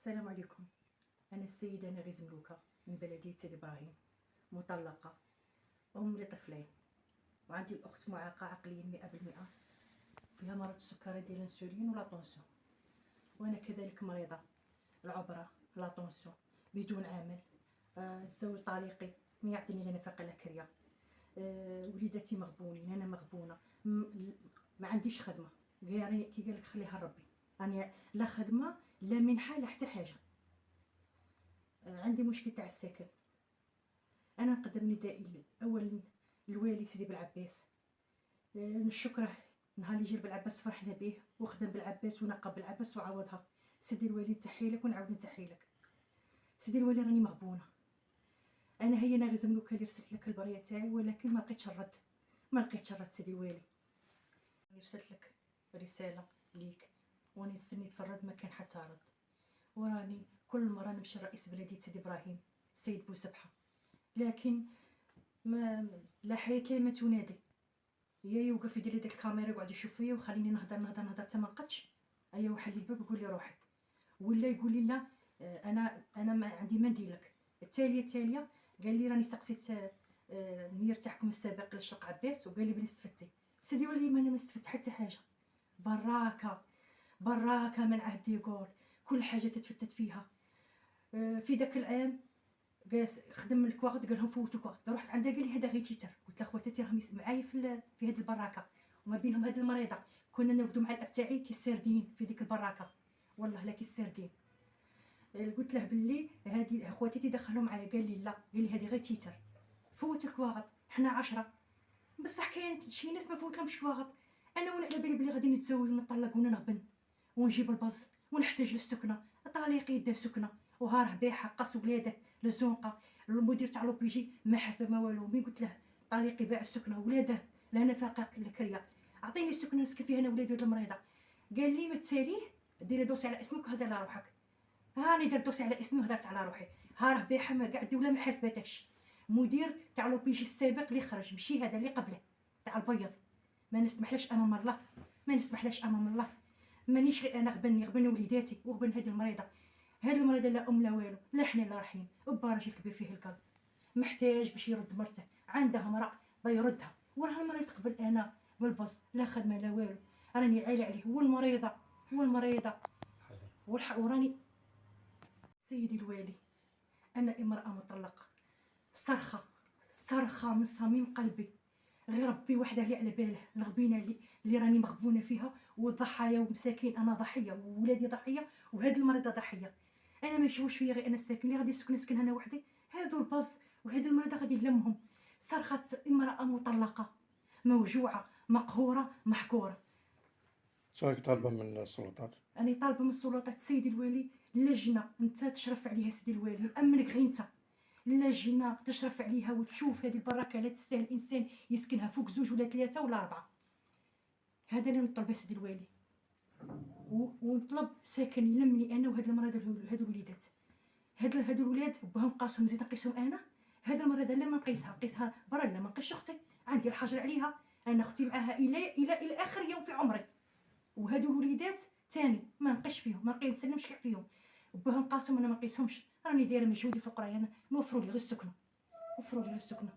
السلام عليكم. أنا السيدة نغيز ملوكة من بلدية سيدي إبراهيم، مطلقة، أم لطفلين، وعندي الأخت معاقة عقليا 100%، فيها مرض السكري ديال الانسولين ولا طونسيون، وأنا كذلك مريضة العبرة لا طونسيون بدون عمل. الزوج طليقي ما يعطيني لا نفقة لا كرية. وليداتي مغبونين، أنا مغبونة، ما عنديش خدمة. يعني كي قالك خليها لربي، راني لا خدمة لا منحة لا حتى حاجة. عندي مشكل تاع السكن. انا نقدم ندائي الاول للوالي سيدي بالعباس، نشكره نهار اللي جا بالعباس فرحنا به وخدم بالعباس ونقب بالعباس وعوضها. سيدي الوالي نتحي لك ونعاود نتحي لك. سيدي الوالي راني مغبونه، انا هي نغيز ملوكه اللي رسلت لك البريه تاعي، ولكن ما لقيتش الرد، ما لقيتش الرد. سيدي الوالي راني رسلت لك رساله ليك وراني نستني تفرد، ما كان حتى رد. وراني كل مره نمشي لرئيس بلديه سيدي ابراهيم السيد بوسبحه، لكن ما لا حياة لي ما تنادي. يا يوقف يدير لي ديك الكاميرا يقعد يشوف فيا وخليني نهضر حتى ما نقدش. ايا وحل الباب يقول لي روحي، ولا يقول لي لا انا ما عندي ما نديرلك. التاليه قال لي راني سقسيت المير تاعكم السابق للشق عباس وقال لي بلي استفدتي. سيدي ولي ما انا ما استفدت حتى حاجه. براكه من عهد يقول كل حاجه تتفتت فيها. في ذاك العام خدم الكواغد قال لهم فوتوا كواغد، رحت عندها قال لي هذا غير تيتر. قلت له خواتاتي راهم معايا في هذه البراكه، وما بينهم هذه المريضه. كنا نرقدوا مع الاب تاعي كي السردين في ديك البراكه، والله لا كي السردين. قلت له باللي هذه خواتاتي دخلوا معايا، قال لي لا، قال لي هذه غير تيتر، فوت الكواغد، حنا 10. بصح كاين شي ناس ما فوت لهمش كواغد. انا وانا على بالي بلي غادي نتزوج ونطلق ونغبن ونجيب البز ونحتاج للسكنه. طليقي يدا سكنه وها بايع قص ولاده للزنقه. المدير تاع لوبيجي ما حسب ما والو. مين قلت له طليقي باع السكنه ولاده لا نفقه لا كريه، اعطيني السكنه نسكن فيها انا ولادي المريضه. قال لي ما تساليه، ديري دوسي على اسمك وهذا على روحك. هاني درت دوسي على اسمي وهدرت على روحي. ها راه بايعه ما قاعد ولا ما حاسباتكش. مدير تاع لوبيجي السابق اللي خرج، ماشي هذا اللي قبله تاع البيض. ما نسمحلاش امام الله، ما نسمحلاش امام الله. مانيش انا غبن وليداتي وغبن هذه المريضه. هذه المريضه لا ام لا والو، لا حنين لا رحيم. با راجل كبير فيه القلب محتاج باش يرد مرته، عندها امراه بيردها. وراه المريض قبل انا والبص لا خدمه لا والو. راني عايله عليه هو المريضه وراني. سيدي الوالي انا امراه مطلقه، صرخه من صميم قلبي، غير ربي وحده اللي على باله الغبينه اللي راني مغبونه فيها، والضحايا ومساكين. انا ضحيه وولادي ضحيه وهذه المريضه ضحيه. انا ما يشوفش فيا غير انا الساكن اللي غادي نسكن انا وحدي. هادو البز وهذه المريضه غادي نلمهم. صرخت امراه مطلقه موجوعه مقهوره محقوره. شنو راك طالبه من السلطات؟ انا طالبه من السلطات سيدي الوالي لجنه انت تشرف عليها. سيدي الوالي نامنك غير انت، لجنه تشرف عليها وتشوف هذه البراكه لا تستاهل الانسان يسكنها فوق 2 ولا 3 ولا 4. هذا اللي نطلب يا سيدي الوالي، ونطلب ساكن يلمني انا وهاد المرضى هاد الوليدات. هاد الولاد بهم قاسهم زيد نقيسهم انا. هاد المرضى لا ما نقيسها برا، لا ما نقيسش اختي، عندي الحجر عليها. انا اختي معاها الى اخر يوم في عمري. وهادو الوليدات تاني ما نقيش فيهم، ما نسلمش كاع فيهم. بهم قاسهم انا ما نقيسهمش. راني دايره مجهودي في القرايه، نوفروا لي غير السكنه، وفروا لي غير السكنه.